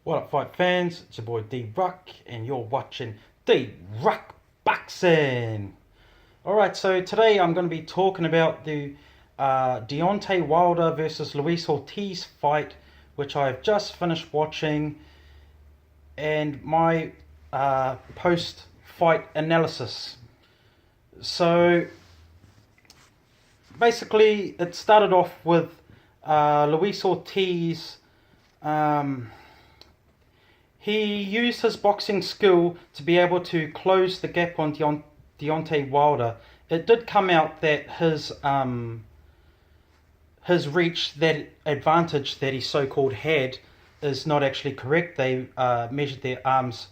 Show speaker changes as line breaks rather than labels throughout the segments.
What up, fight fans? It's your boy D Ruck, and you're watching D Ruck Boxing. Alright, so today I'm going to be talking about the Deontay Wilder versus Luis Ortiz fight, which I've just finished watching, and my post fight analysis. So basically, it started off with Luis Ortiz. He used his boxing skill to be able to close the gap on Deontay Wilder. It did come out that his reach, that advantage that he so-called had, is not actually correct. They measured their arms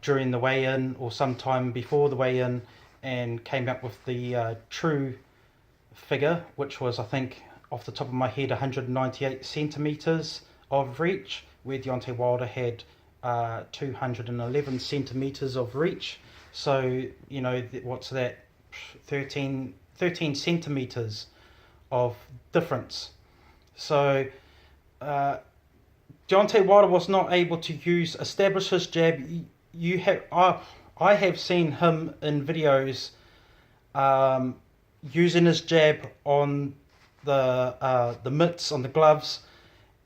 during the weigh-in or sometime before the weigh-in and came up with the true figure, which was, I think, off the top of my head, 198 centimeters of reach, where Deontay Wilder had 211 centimeters of reach. So, you know, what's that? 13 centimeters of difference. So, Deontay Wilder was not able to establish his jab. I have seen him in videos using his jab on the mitts, on the gloves,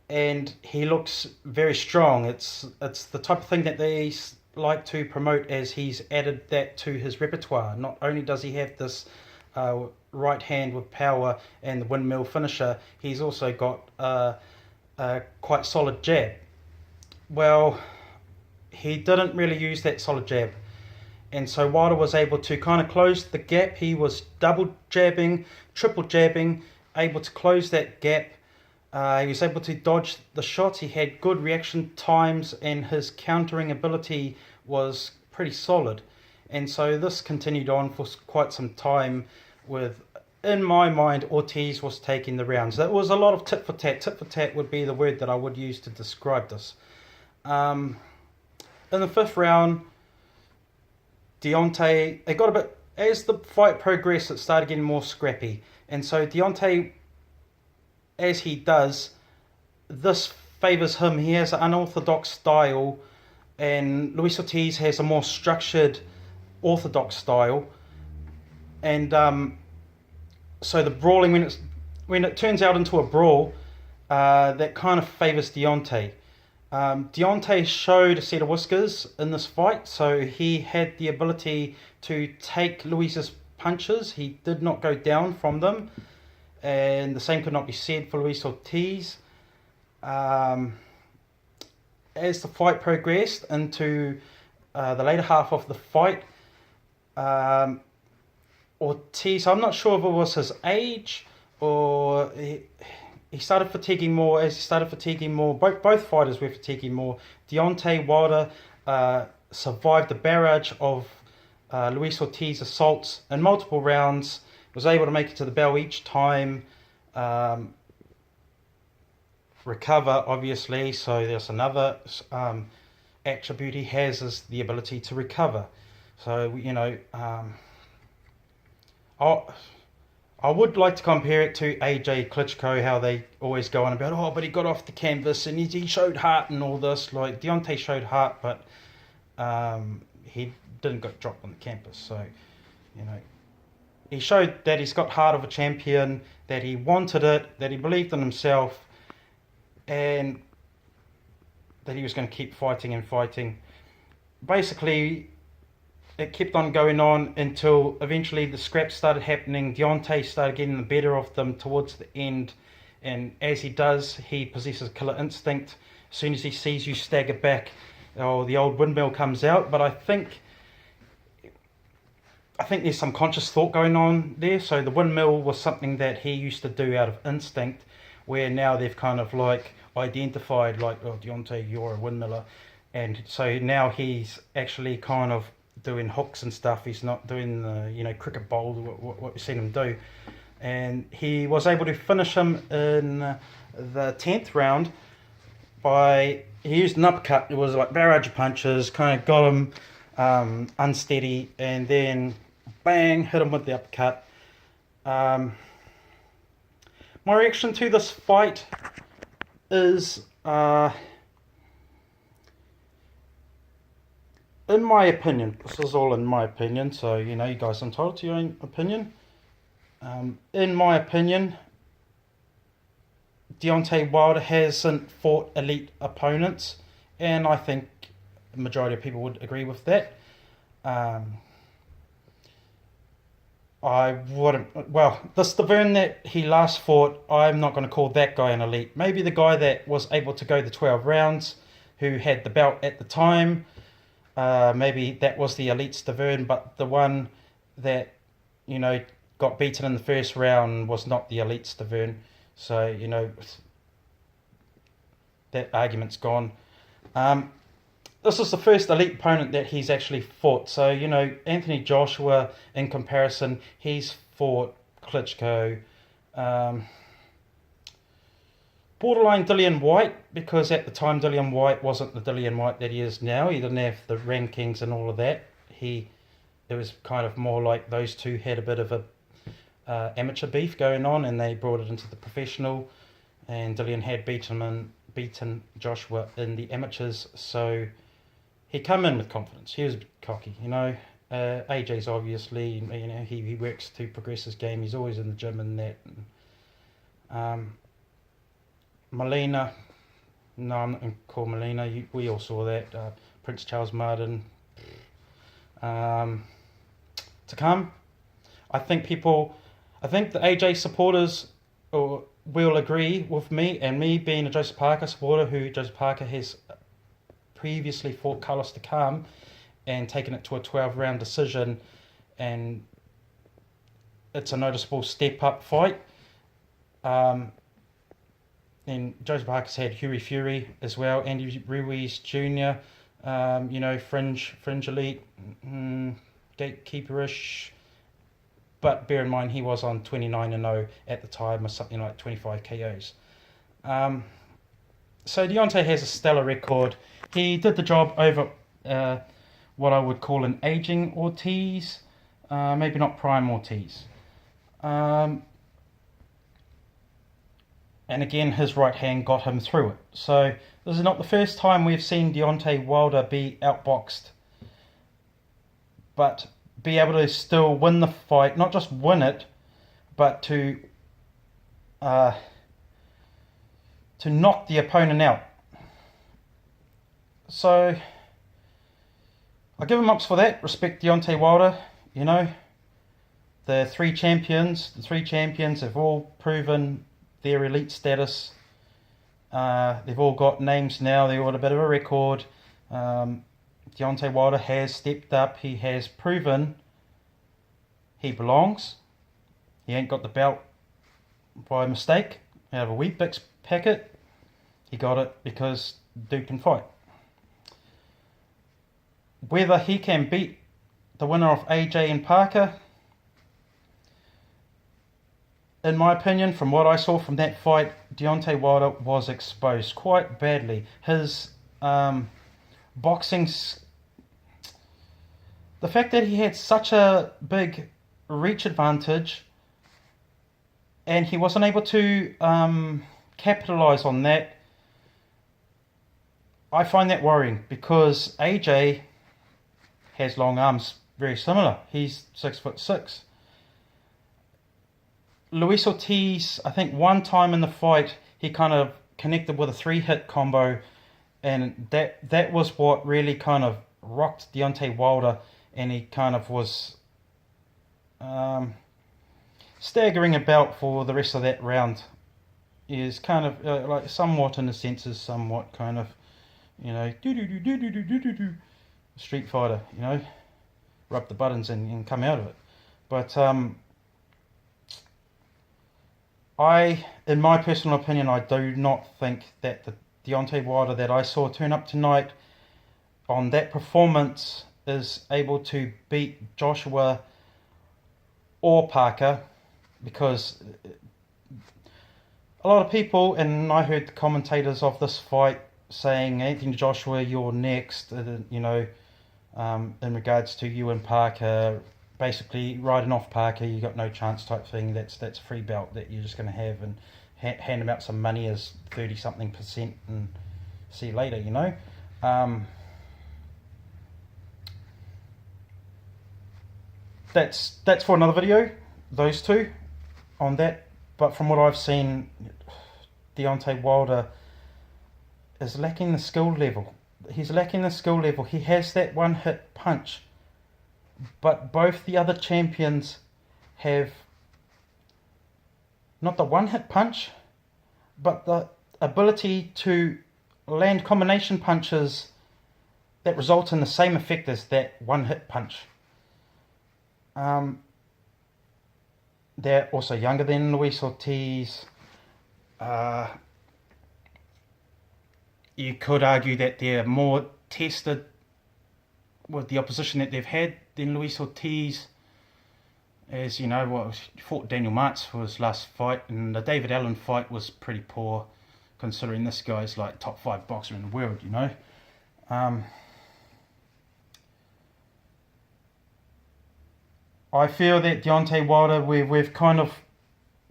and he looks very strong. It's the type of thing that they like to promote, as he's added that to his repertoire. Not only does he have this right hand with power and the windmill finisher, he's also got a quite solid jab. Well, he didn't really use that solid jab, and so Wilder was able to kind of close the gap. He was double jabbing, triple jabbing, able to close that gap. He was able to dodge the shots. He had good reaction times, and his countering ability was pretty solid. And so this continued on for quite some time with, in my mind, Ortiz was taking the rounds. That was a lot of tit for tat. Tit for tat would be the word that I would use to describe this. In the fifth round, Deontay, it got a bit, as the fight progressed, it started getting more scrappy. And so Deontay, as he does, this favours him. He has an unorthodox style, and Luis Ortiz has a more structured, orthodox style. And so the brawling, when it turns out into a brawl, that kind of favours Deontay. Deontay showed a set of whiskers in this fight, so he had the ability to take Luis's punches. He did not go down from them, and the same could not be said for Luis Ortiz. As the fight progressed into the later half of the fight, Ortiz, I'm not sure if it was his age or he started fatiguing more. As he started fatiguing more, both fighters were fatiguing more. Deontay Wilder survived the barrage of Luis Ortiz assaults in multiple rounds, was able to make it to the bell each time, recover, obviously. So there's another attribute he has, is the ability to recover. So, you know, I would like to compare it to AJ Klitschko, how they always go on about, oh, but he got off the canvas and he showed heart and all this. Like, Deontay showed heart, but he didn't get dropped on the campus. So, you know, he showed that he's got heart of a champion, that he wanted it, that he believed in himself, and that he was going to keep fighting and fighting. Basically, it kept on going on until eventually the scraps started happening. Deontay started getting the better of them towards the end, and as he does, he possesses killer instinct. As soon as he sees you stagger back, the old windmill comes out. But I think there's some conscious thought going on there. So the windmill was something that he used to do out of instinct, where now they've kind of like identified, like, oh, Deontay, you're a windmiller. And so now he's actually kind of doing hooks and stuff. He's not doing the, you know, cricket bowl, what we've seen him do. And he was able to finish him in the 10th round he used an uppercut. It was like barrage of punches, kind of got him unsteady, and then bang, hit him with the uppercut. My reaction to this fight is in my opinion, this is all in my opinion, so you know, you guys are entitled to your own opinion. In my opinion, Deontay Wilder hasn't fought elite opponents, and I think the majority of people would agree with that. Um, I wouldn't. Well, the Stavern that he last fought, I'm not going to call that guy an elite. Maybe the guy that was able to go the 12 rounds, who had the belt at the time, maybe that was the elite Stavern, but the one that, you know, got beaten in the first round was not the elite Stavern. So, you know, that argument's gone. This is the first elite opponent that he's actually fought. So, you know, Anthony Joshua, in comparison, he's fought Klitschko, borderline Dillian White, because at the time Dillian White wasn't the Dillian White that he is now. He didn't have the rankings and all of that. It was kind of more like those two had a bit of a amateur beef going on, and they brought it into the professional. And Dillian had beaten Joshua in the amateurs, so he come in with confidence. He was a bit cocky, you know. AJ's obviously, you know, he works to progress his game. He's always in the gym and that. Molina, no, I'm not going to call Molina. We all saw that. Prince Charles Martin. To come, I think the AJ supporters will agree with me, and me being a Joseph Parker supporter, who Joseph Parker has previously fought Carlos Takam and taken it to a 12-round decision, and it's a noticeable step-up fight. And Joseph Parker's had Hughie Fury as well, Andy Ruiz Jr., you know, fringe elite, gatekeeperish. But bear in mind, he was on 29-0 at the time, or something like 25 KOs. So Deontay has a stellar record. He did the job over what I would call an aging Ortiz, maybe not prime Ortiz. And again, his right hand got him through it. So this is not the first time we've seen Deontay Wilder be outboxed, but be able to still win the fight, not just win it, but to knock the opponent out. So I give him ups for that. Respect Deontay Wilder. You know, the three champions have all proven their elite status. They've all got names now. They've got a bit of a record. Deontay Wilder has stepped up. He has proven he belongs. He ain't got the belt by mistake out of a Weet-Bix packet. He got it because dude can fight. Whether he can beat the winner of AJ and Parker, in my opinion, from what I saw from that fight, Deontay Wilder was exposed quite badly. His boxing, the fact that he had such a big reach advantage and he wasn't able to capitalize on that, I find that worrying, because AJ has long arms, very similar. He's 6'6". Luis Ortiz, I think one time in the fight, he kind of connected with a 3-hit combo, and that was what really kind of rocked Deontay Wilder, and he kind of was staggering about for the rest of that round. He is kind of like somewhat, in a sense, is somewhat kind of, you know, Street Fighter, you know, rub the buttons and come out of it. But in my personal opinion, I do not think that the Deontay Wilder that I saw turn up tonight on that performance is able to beat Joshua or Parker, because a lot of people, and I heard the commentators of this fight saying, Anthony Joshua, you're next, you know, in regards to you and Parker, basically riding off Parker, you got no chance type thing. That's a free belt that you're just going to have, and hand him out some money as 30-something% and see you later, you know. that's for another video, those two on that. But from what I've seen, Deontay Wilder is lacking the skill level. He's lacking the skill level. He has that one-hit punch, but both the other champions have not the one-hit punch, but the ability to land combination punches that result in the same effect as that one-hit punch. They're also younger than Luis Ortiz. You could argue that they're more tested with the opposition that they've had than Luis Ortiz. As you know, fought Daniel Martz for his last fight, and the David Allen fight was pretty poor, considering this guy's like top 5 boxer in the world, you know. I feel that Deontay Wilder, we've kind of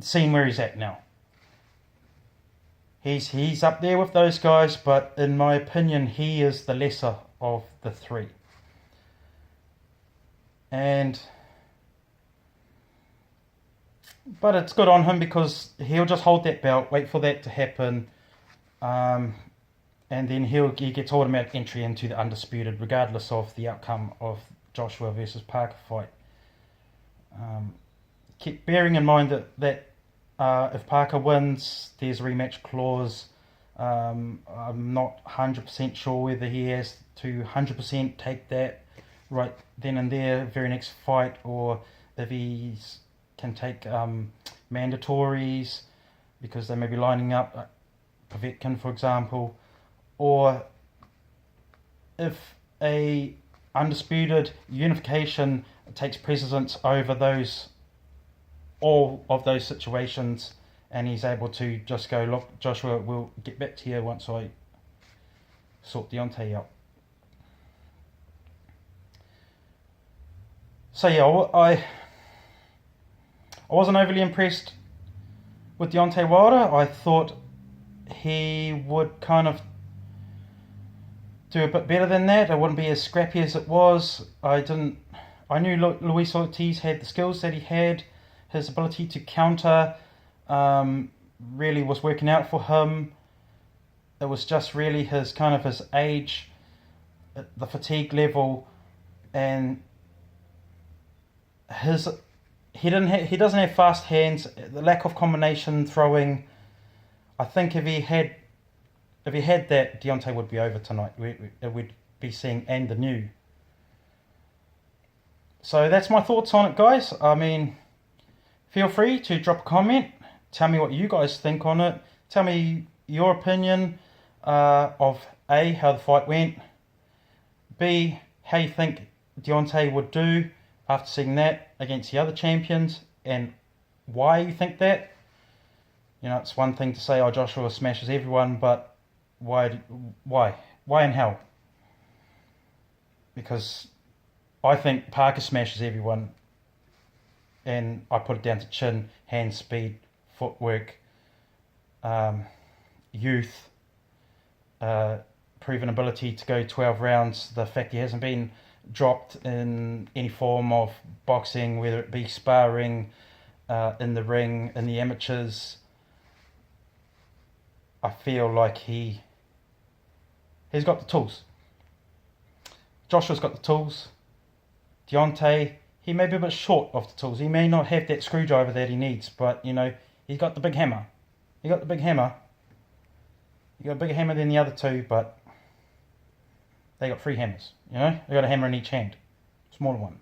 seen where he's at now. He's up there with those guys, but in my opinion, he is the lesser of the three. But it's good on him because he'll just hold that belt, wait for that to happen, and then he gets automatic entry into the undisputed, regardless of the outcome of Joshua versus Parker fight. Keep bearing in mind that if Parker wins, there's a rematch clause. I'm not 100% sure whether he has to 100% take that right then and there, very next fight, or if he can take mandatories because they may be lining up, Povetkin for example, or if a undisputed unification takes precedence over all of those situations, and he's able to just go, look, Joshua, we'll get back to you once I sort Deontay out. So yeah, I wasn't overly impressed with Deontay Wilder. I thought he would kind of do a bit better than that. It wouldn't be as scrappy as it was. I knew Luis Ortiz had the skills that he had. His ability to counter really was working out for him. It was just really his age, the fatigue level, and he doesn't have fast hands. The lack of combination throwing. I think if he had that, Deontay would be over tonight. We'd be seeing and the new. So that's my thoughts on it, guys. I mean, feel free to drop a comment. Tell me what you guys think on it. Tell me your opinion of A, how the fight went. B, how you think Deontay would do after seeing that against the other champions, and why you think that. You know, it's one thing to say, oh, Joshua smashes everyone, but why and how? Because I think Parker smashes everyone, and I put it down to chin, hand speed, footwork, youth, proven ability to go 12 rounds, the fact he hasn't been dropped in any form of boxing, whether it be sparring, in the ring, in the amateurs. I feel like he's got the tools. Joshua's got the tools. Deontay, he may be a bit short of the tools. He may not have that screwdriver that he needs, but, you know, he's got the big hammer. He got the big hammer. He got a bigger hammer than the other two, but they got 3 hammers, you know? They got a hammer in each hand. Smaller one.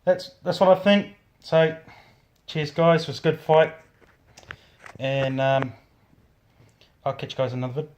That's what I think. So, cheers guys. It was a good fight. And I'll catch you guys in another vid.